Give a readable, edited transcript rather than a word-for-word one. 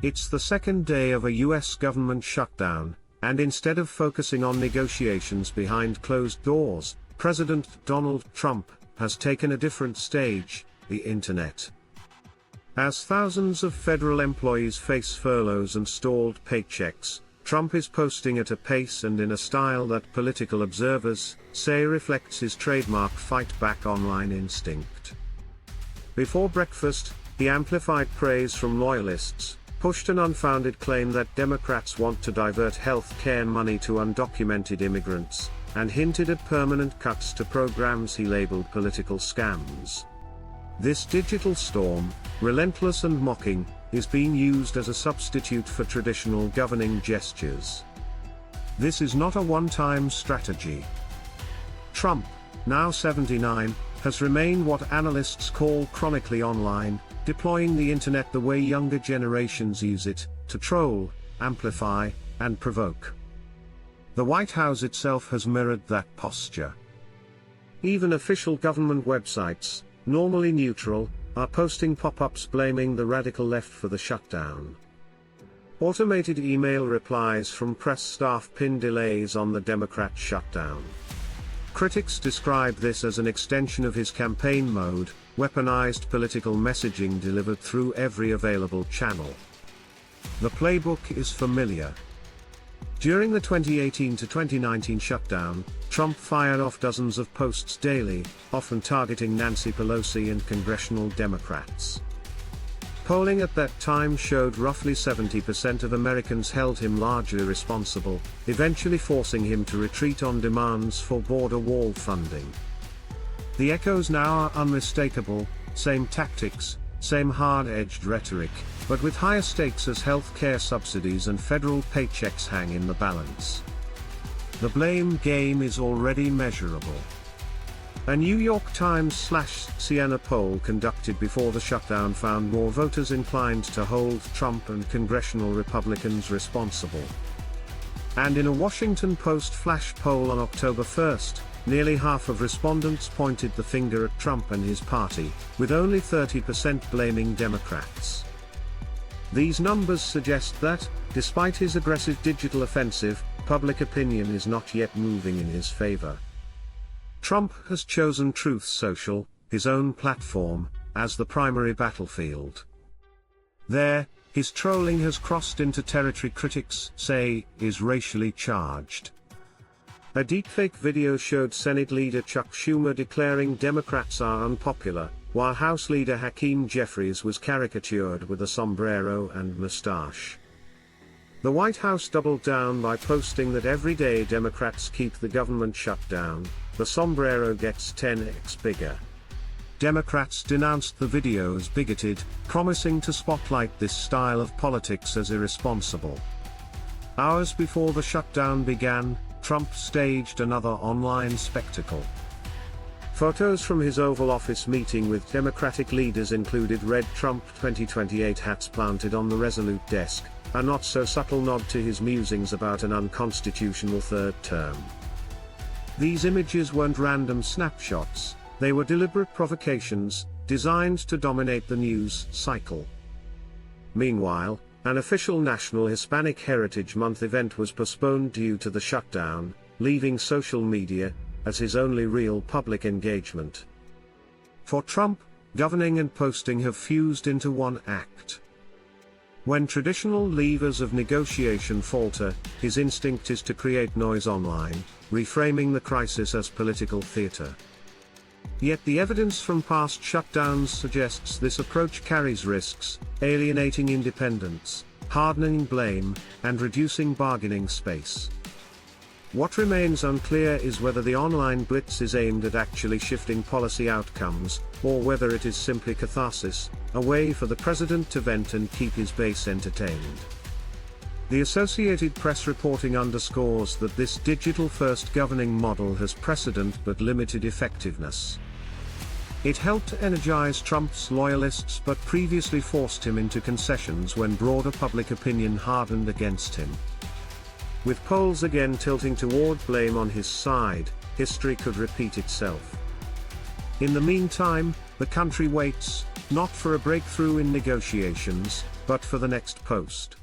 It's the second day of a US government shutdown, and instead of focusing on negotiations behind closed doors, President Donald Trump has taken a different stage, the internet. As thousands of federal employees face furloughs and stalled paychecks, Trump is posting at a pace and in a style that political observers say reflects his trademark fight-back online instinct. Before breakfast, he amplified praise from loyalists, pushed an unfounded claim that Democrats want to divert health care money to undocumented immigrants, and hinted at permanent cuts to programs he labeled political scams. This digital storm, relentless and mocking, is being used as a substitute for traditional governing gestures. This is not a one-time strategy. Trump, now 79, has remained what analysts call chronically online, deploying the internet the way younger generations use it, to troll, amplify, and provoke. The White House itself has mirrored that posture. Even official government websites, normally neutral, are posting pop-ups blaming the radical left for the shutdown. Automated email replies from press staff pin delays on the Democrat shutdown. Critics describe this as an extension of his campaign mode, weaponized political messaging delivered through every available channel. The playbook is familiar. During the 2018 to 2019 shutdown, Trump fired off dozens of posts daily, often targeting Nancy Pelosi and congressional Democrats. Polling at that time showed roughly 70% of Americans held him largely responsible, eventually forcing him to retreat on demands for border wall funding. The echoes now are unmistakable: same tactics, same hard-edged rhetoric, but with higher stakes as health care subsidies and federal paychecks hang in the balance. The blame game is already measurable. A New York Times/Siena poll conducted before the shutdown found more voters inclined to hold Trump and congressional Republicans responsible. And in a Washington Post flash poll on October 1st, nearly half of respondents pointed the finger at Trump and his party, with only 30% blaming Democrats. These numbers suggest that, despite his aggressive digital offensive, public opinion is not yet moving in his favor. Trump has chosen Truth Social, his own platform, as the primary battlefield. There, his trolling has crossed into territory critics say is racially charged. A deepfake video showed Senate leader Chuck Schumer declaring Democrats are unpopular, while House leader Hakeem Jeffries was caricatured with a sombrero and mustache. The White House doubled down by posting that every day Democrats keep the government shut down, the sombrero gets 10x bigger. Democrats denounced the video as bigoted, promising to spotlight this style of politics as irresponsible. Hours before the shutdown began, Trump staged another online spectacle. Photos from his Oval Office meeting with Democratic leaders included red Trump 2028 hats planted on the Resolute desk, a not-so-subtle nod to his musings about an unconstitutional third term. These images weren't random snapshots, they were deliberate provocations, designed to dominate the news cycle. Meanwhile, an official National Hispanic Heritage Month event was postponed due to the shutdown, leaving social media as his only real public engagement. For Trump, governing and posting have fused into one act. When traditional levers of negotiation falter, his instinct is to create noise online, reframing the crisis as political theater. Yet the evidence from past shutdowns suggests this approach carries risks, alienating independence, hardening blame, and reducing bargaining space. What remains unclear is whether the online blitz is aimed at actually shifting policy outcomes, or whether it is simply catharsis, a way for the president to vent and keep his base entertained. The Associated Press reporting underscores that this digital-first governing model has precedent but limited effectiveness. It helped energize Trump's loyalists but previously forced him into concessions when broader public opinion hardened against him. With polls again tilting toward blame on his side, history could repeat itself. In the meantime, the country waits, not for a breakthrough in negotiations, but for the next post.